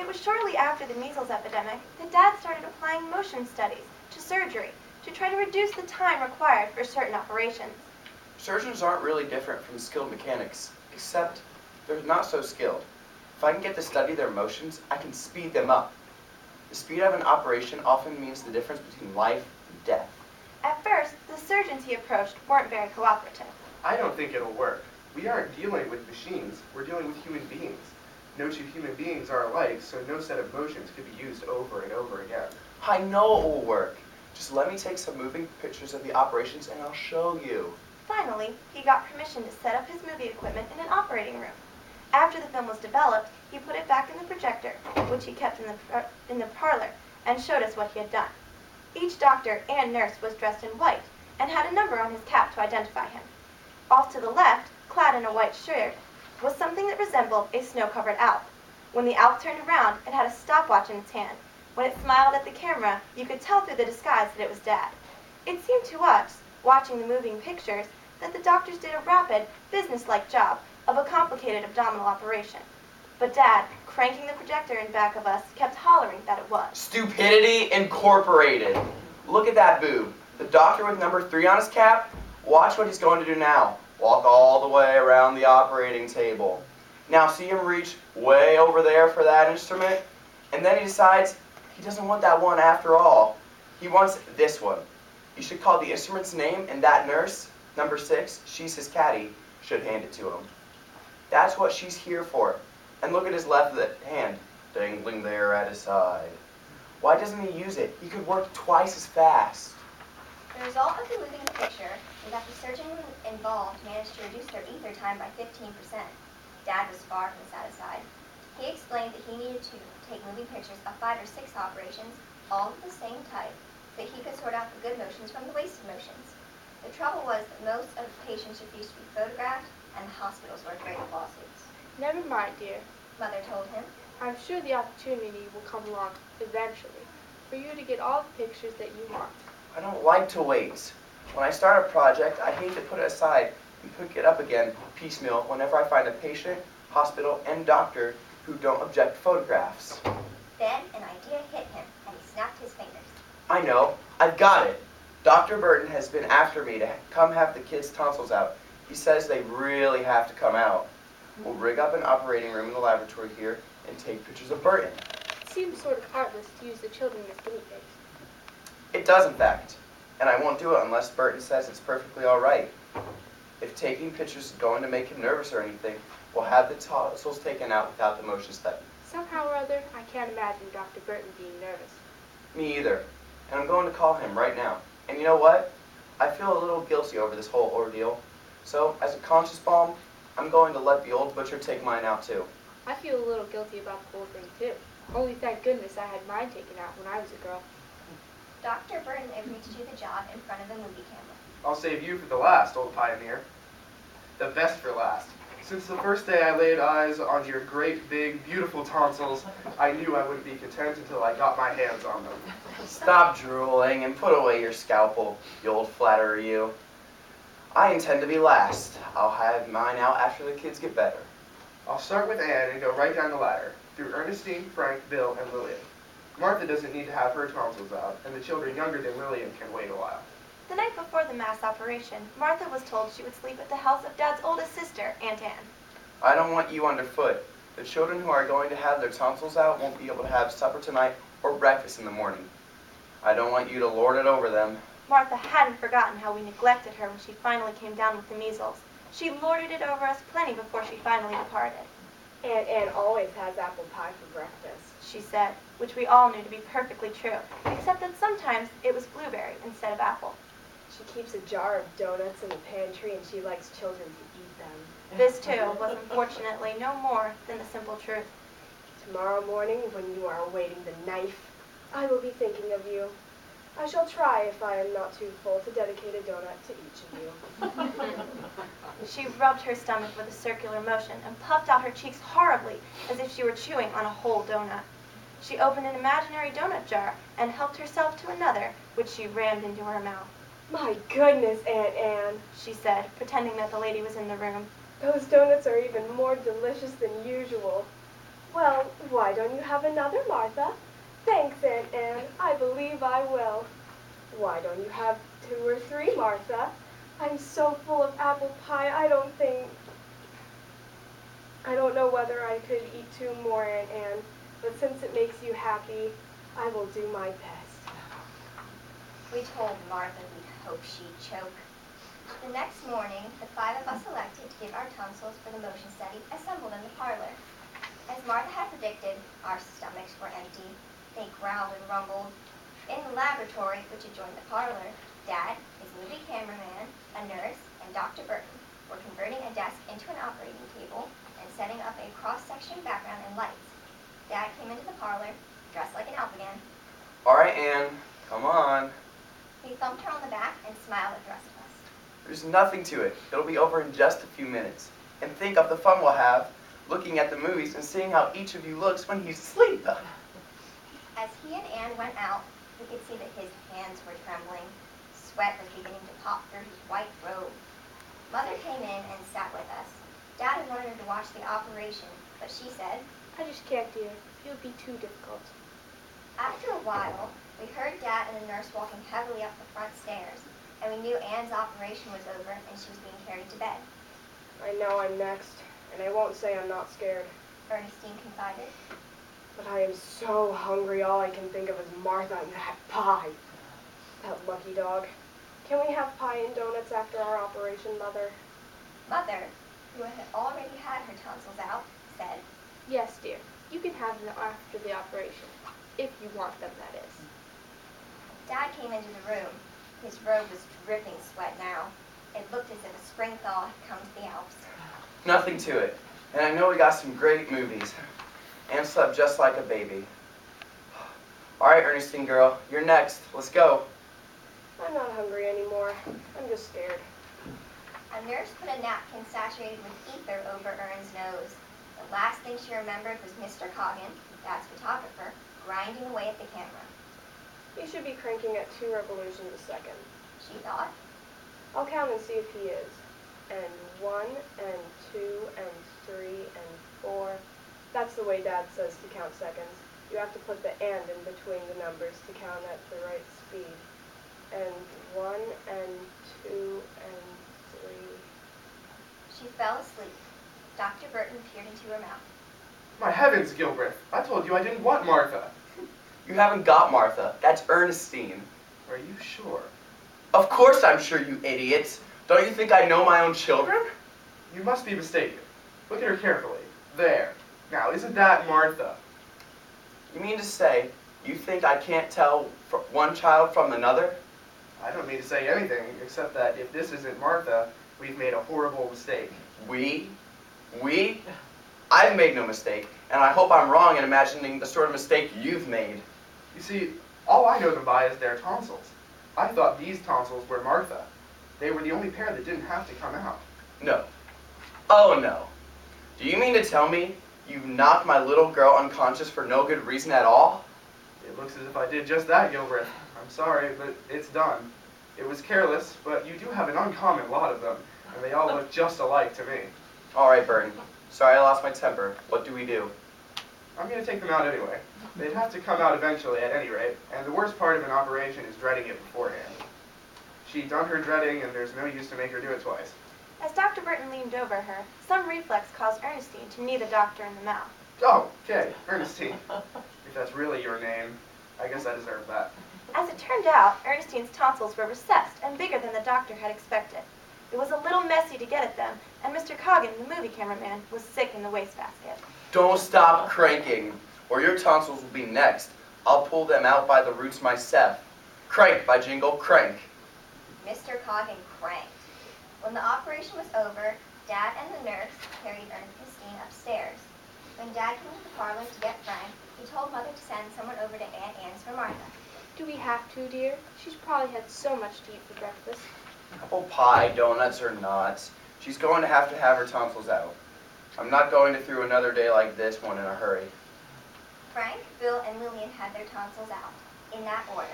it was shortly after the measles epidemic that Dad started applying motion studies to surgery to try to reduce the time required for certain operations. Surgeons aren't really different from skilled mechanics, except they're not so skilled. If I can get to study their motions, I can speed them up. The speed of an operation often means the difference between life and death. At first, the surgeons he approached weren't very cooperative. I don't think it'll work. We aren't dealing with machines, we're dealing with human beings. No two human beings are alike, so no set of motions could be used over and over again. I know it will work. Just let me take some moving pictures of the operations and I'll show you. Finally, he got permission to set up his movie equipment in an operating room. After the film was developed, he put it back in the projector, which he kept in the parlor, and showed us what he had done. Each doctor and nurse was dressed in white and had a number on his cap to identify him. Off to the left, clad in a white shirt, was something that resembled a snow-covered Alp. When the Alp turned around, it had a stopwatch in its hand. When it smiled at the camera, you could tell through the disguise that it was Dad. It seemed to us, watching the moving pictures, that the doctors did a rapid, business-like job of a complicated abdominal operation. But Dad, cranking the projector in back of us, kept hollering that it was. Stupidity Incorporated. Look at that boob. The doctor with number 3 on his cap? Watch what he's going to do now. Walk all the way around the operating table. Now see him reach way over there for that instrument? And then he decides he doesn't want that one after all. He wants this one. You should call the instrument's name, and that nurse, number 6, she's his caddy, should hand it to him. That's what she's here for. And look at his left hand, dangling there at his side. Why doesn't he use it? He could work twice as fast. The result of the moving picture was that the surgeon involved managed to reduce their ether time by 15%. Dad was far from satisfied. He explained that he needed to take moving pictures of 5 or 6 operations, all of the same type, so that he could sort out the good motions from the wasted motions. The trouble was that most of the patients refused to be photographed, and the hospitals were afraid of lawsuits. Never mind, dear. Mother told him. I'm sure the opportunity will come along eventually for you to get all the pictures that you want. I don't like to wait. When I start a project, I hate to put it aside and pick it up again piecemeal whenever I find a patient, hospital, and doctor who don't object to photographs. Then an idea hit him, and he snapped his fingers. I know. I've got it. Dr. Burton has been after me to come have the kids' tonsils out. He says they really have to come out. We'll rig up an operating room in the laboratory here and take pictures of Burton. It seems sort of heartless to use the children as guinea pigs. It does, in fact. And I won't do it unless Burton says it's perfectly all right. If taking pictures is going to make him nervous or anything, we'll have the tonsils taken out without the motion study. Somehow or other, I can't imagine Dr. Burton being nervous. Me either. And I'm going to call him right now. And you know what? I feel a little guilty over this whole ordeal. So, as a conscience bomb, I'm going to let the old butcher take mine out too. I feel a little guilty about the whole thing, too. Only thank goodness I had mine taken out when I was a girl. Dr. Burton agreed to do the job in front of the movie camera. I'll save you for the last, old pioneer. The best for last. Since the first day I laid eyes on your great, big, beautiful tonsils, I knew I wouldn't be content until I got my hands on them. Stop drooling and put away your scalpel, you old flatterer you. I intend to be last. I'll have mine out after the kids get better. I'll start with Anne and go right down the ladder, through Ernestine, Frank, Bill, and Lillian. Martha doesn't need to have her tonsils out, and the children younger than Lillian can wait a while. The night before the mass operation, Martha was told she would sleep at the house of Dad's oldest sister, Aunt Anne. I don't want you underfoot. The children who are going to have their tonsils out won't be able to have supper tonight or breakfast in the morning. I don't want you to lord it over them. Martha hadn't forgotten how we neglected her when she finally came down with the measles. She lorded it over us plenty before she finally departed. Aunt Anne always has apple pie for breakfast, she said, which we all knew to be perfectly true, except that sometimes it was blueberry instead of apple. She keeps a jar of donuts in the pantry, and she likes children to eat them. This, too, was unfortunately no more than the simple truth. Tomorrow morning, when you are awaiting the knife, I will be thinking of you. I shall try, if I am not too full, to dedicate a donut to each of you. She rubbed her stomach with a circular motion and puffed out her cheeks horribly, as if she were chewing on a whole donut. She opened an imaginary donut jar and helped herself to another, which she rammed into her mouth. My goodness, Aunt Anne, she said, pretending that the lady was in the room. Those donuts are even more delicious than usual. Well, why don't you have another, Martha? Thanks, Aunt Anne. I believe I will. Why don't you have 2 or 3, Martha? I'm so full of apple pie, I don't know whether I could eat 2 more, Aunt Anne, but since it makes you happy, I will do my best. We told Martha we'd hope she'd choke. The next morning, the 5 of us elected to give our tonsils for the motion study assembled in the parlor. As Martha had predicted, our stomachs were empty. They growled and rumbled. In the laboratory, which adjoined the parlor, Dad, his movie cameraman, a nurse, and Dr. Burton were converting a desk into an operating table and setting up a cross-section background and lights. Dad came into the parlor, dressed like an elf again. All right, Anne, come on. He thumped her on the back and smiled at the rest of us. There's nothing to it. It'll be over in just a few minutes. And think of the fun we'll have looking at the movies and seeing how each of you looks when he's asleep. As he and Anne went out, we could see that his hands were trembling. Sweat was beginning to pop through his white robe. Mother came in and sat with us. Dad had wanted her to watch the operation, but she said, I just can't, dear. It would be too difficult. after a while, we heard Dad and the nurse walking heavily up the front stairs, and we knew Anne's operation was over and she was being carried to bed. I know I'm next, and I won't say I'm not scared. Ernestine confided. But I am so hungry, all I can think of is Martha and that pie. That lucky dog. Can we have pie and donuts after our operation, Mother? Mother, who had already had her tonsils out, said, Yes, dear. You can have them after the operation. If you want them, that is. Dad came into the room. His robe was dripping sweat now. It looked as if a spring thaw had come to the Alps. Nothing to it. And I know we got some great movies. Anne slept just like a baby. All right, Ernestine girl, you're next. Let's go. I'm not hungry anymore. I'm just scared. A nurse put a napkin saturated with ether over Ern's nose. The last thing she remembered was Mr. Coggin, Dad's photographer, grinding away at the camera. He should be cranking at 2 revolutions a second. She thought. I'll count and see if he is. And 1, and 2, and 3, and 4. That's the way Dad says to count seconds. You have to put the "and" in between the numbers to count at the right speed. And 1, and 2, and 3. She fell asleep. Dr. Burton peered into her mouth. My heavens, Gilbreth, I told you I didn't want Martha. You haven't got Martha. That's Ernestine. Are you sure? Of course I'm sure, you idiots. Don't you think I know my own children? You must be mistaken. Look at her carefully. There. Now, isn't that Martha? You mean to say you think I can't tell one child from another? I don't mean to say anything, except that if this isn't Martha, we've made a horrible mistake. We? I've made no mistake, and I hope I'm wrong in imagining the sort of mistake you've made. You see, all I know them by is their tonsils. I thought these tonsils were Martha. They were the only pair that didn't have to come out. No. Oh no. Do you mean to tell me you knocked my little girl unconscious for no good reason at all? It looks as if I did just that, Gilbreth. I'm sorry, but it's done. It was careless, but you do have an uncommon lot of them, and they all look just alike to me. All right, Burton. Sorry I lost my temper. What do we do? I'm going to take them out anyway. They'd have to come out eventually at any rate, and the worst part of an operation is dreading it beforehand. She'd done her dreading, and there's no use to make her do it twice. As Dr. Burton leaned over her, some reflex caused Ernestine to knee the doctor in the mouth. Oh, okay, Ernestine. If that's really your name, I guess I deserve that. As it turned out, Ernestine's tonsils were recessed and bigger than the doctor had expected. It was a little messy to get at them, and Mr. Coggin, the movie cameraman, was sick in the wastebasket. Don't stop cranking, or your tonsils will be next. I'll pull them out by the roots myself. Crank, by jingle, crank. Mr. Coggin cranked. When the operation was over, Dad and the nurse carried Ernestine upstairs. When Dad came to the parlor to get Frank, he told Mother to send someone over to Aunt Anne's for Martha. Do we have to, dear? She's probably had so much to eat for breakfast. Apple pie, donuts, or not, she's going to have her tonsils out. I'm not going to through another day like this one in a hurry. Frank, Bill, and Lillian had their tonsils out, in that order.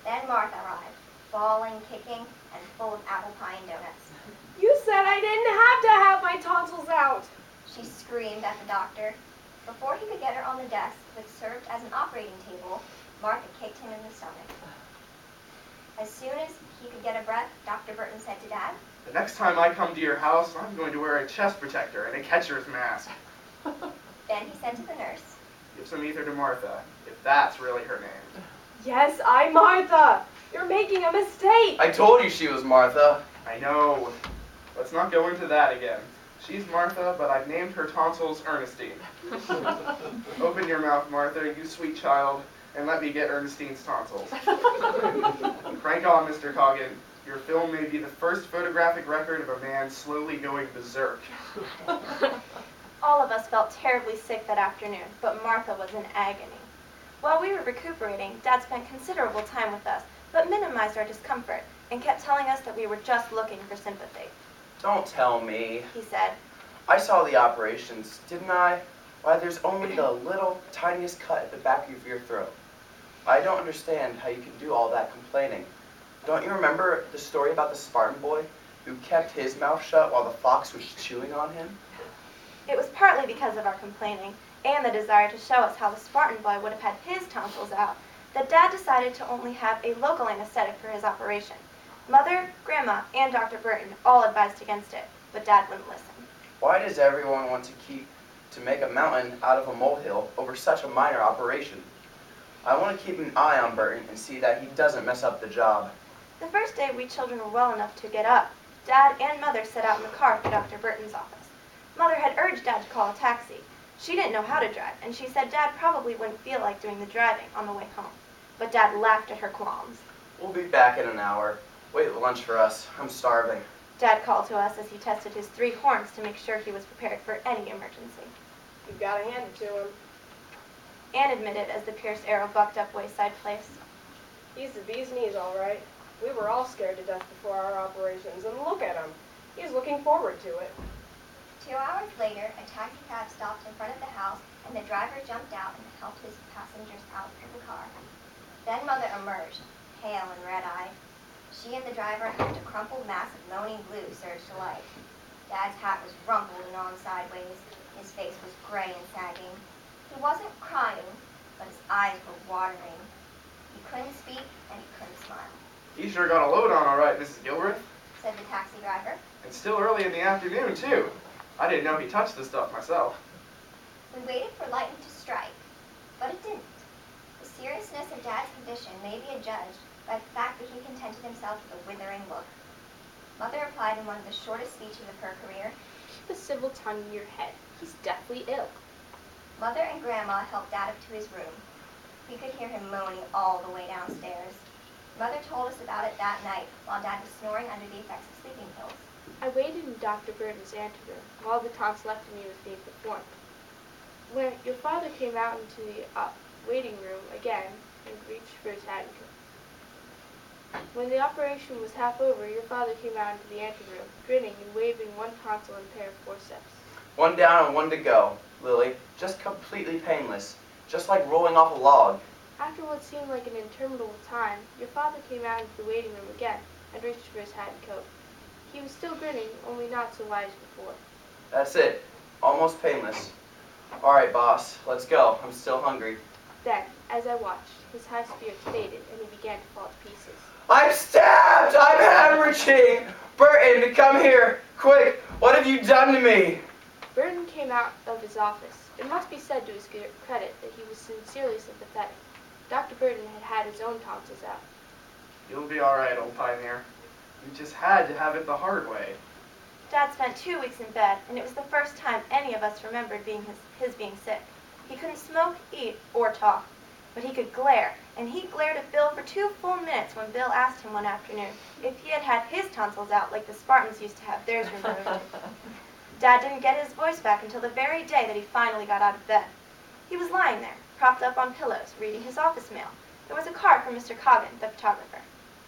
Then Martha arrived, bawling, kicking, and full of apple pie and donuts. You said I didn't have to have my tonsils out. She screamed at the doctor. Before he could get her on the desk, which served as an operating table, Martha kicked him in the stomach. As soon as he could get a breath, Dr. Burton said to Dad, The next time I come to your house, I'm going to wear a chest protector and a catcher's mask. then he said to the nurse, Give some ether to Martha, if that's really her name. Yes, I'm Martha. You're making a mistake. I told you she was Martha. I know. Let's not go into that again. She's Martha, but I've named her tonsils Ernestine. Open your mouth, Martha, you sweet child, and let me get Ernestine's tonsils. Crank on, Mr. Coggin. Your film may be the first photographic record of a man slowly going berserk. All of us felt terribly sick that afternoon, but Martha was in agony. While we were recuperating, Dad spent considerable time with us, but minimized our discomfort and kept telling us that we were just looking for sympathy. Don't tell me. He said, I saw the operations, didn't I? Why, there's only the little, tiniest cut at the back of your throat. I don't understand how you can do all that complaining. Don't you remember the story about the Spartan boy who kept his mouth shut while the fox was chewing on him? It was partly because of our complaining and the desire to show us how the Spartan boy would have had his tonsils out that Dad decided to only have a local anesthetic for his operation. Mother, Grandma, and Dr. Burton all advised against it, but Dad wouldn't listen. Why does everyone want to make a mountain out of a molehill over such a minor operation? I want to keep an eye on Burton and see that he doesn't mess up the job. The first day we children were well enough to get up, Dad and Mother set out in the car for Dr. Burton's office. Mother had urged Dad to call a taxi. She didn't know how to drive, and she said Dad probably wouldn't feel like doing the driving on the way home. But Dad laughed at her qualms. We'll be back in an hour. Wait at lunch for us. I'm starving. Dad called to us as he tested his 3 horns to make sure he was prepared for any emergency. You've got to hand it to him. Anne admitted as the pierced arrow bucked up Wayside Place. He's the bee's knees, all right. We were all scared to death before our operations, and look at him. He's looking forward to it. 2 hours later, a taxi cab stopped in front of the house, and the driver jumped out and helped his passengers out of the car. Then Mother emerged, pale and red-eyed. She and the driver helped a crumpled mass of moaning blue surge to life. Dad's hat was rumpled and on sideways. His face was gray and sagging. He wasn't crying, but his eyes were watering. He couldn't speak, and he couldn't smile. He sure got a load on all right, Mrs. Gilbreth. Said the taxi driver. And still early in the afternoon, too. I didn't know he touched the stuff myself. We waited for lightning to strike, but it didn't. The seriousness of Dad's condition may be adjudged by the fact that he contented himself with a withering look. Mother replied in one of the shortest speeches of her career, Keep a civil tongue in your head. He's deathly ill. Mother and Grandma helped Dad up to his room. We could hear him moaning all the way downstairs. Mother told us about it that night while Dad was snoring under the effects of sleeping pills. I waited in Dr. Burton's anteroom while the tonsillectomy was being performed. When your father came out into the waiting room again and reached for his hat and coat. When the operation was half over, your father came out into the anteroom, grinning and waving one tonsil and a pair of forceps. One down and one to go, Lily. Just completely painless. Just like rolling off a log. After what seemed like an interminable time, your father came out into the waiting room again and reached for his hat and coat. He was still grinning, only not so wide as before. That's it. Almost painless. All right, boss. Let's go. I'm still hungry. Then, as I watched, his high spirits faded and he began to fall to pieces. I'm stabbed! I'm hemorrhaging! Burton, come here! Quick! What have you done to me? Burton came out of his office. It must be said to his credit that he was sincerely sympathetic. Dr. Burton had had his own tonsils out. You'll be all right, old pioneer. You just had to have it the hard way. Dad spent 2 weeks in bed, and it was the first time any of us remembered his being sick. He couldn't smoke, eat, or talk, but he could glare, and he glared at Bill for 2 full minutes when Bill asked him one afternoon if he had had his tonsils out like the Spartans used to have theirs removed. Dad didn't get his voice back until the very day that he finally got out of bed. He was lying there, propped up on pillows, reading his office mail. There was a card from Mr. Coggin, the photographer.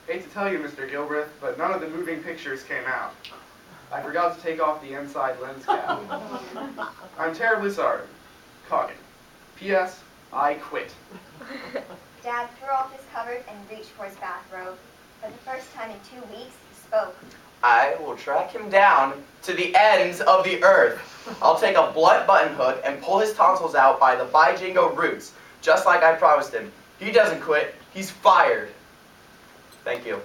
Hate to tell you, Mr. Gilbreth, but none of the moving pictures came out. I forgot to take off the inside lens cap. I'm terribly sorry. Coggin. P.S. I quit. Dad threw off his covers and reached for his bathrobe. For the first time in 2 weeks, he spoke. I will track him down to the ends of the earth. I'll take a blunt button hook and pull his tonsils out by the bijingo roots, just like I promised him. He doesn't quit, he's fired. Thank you.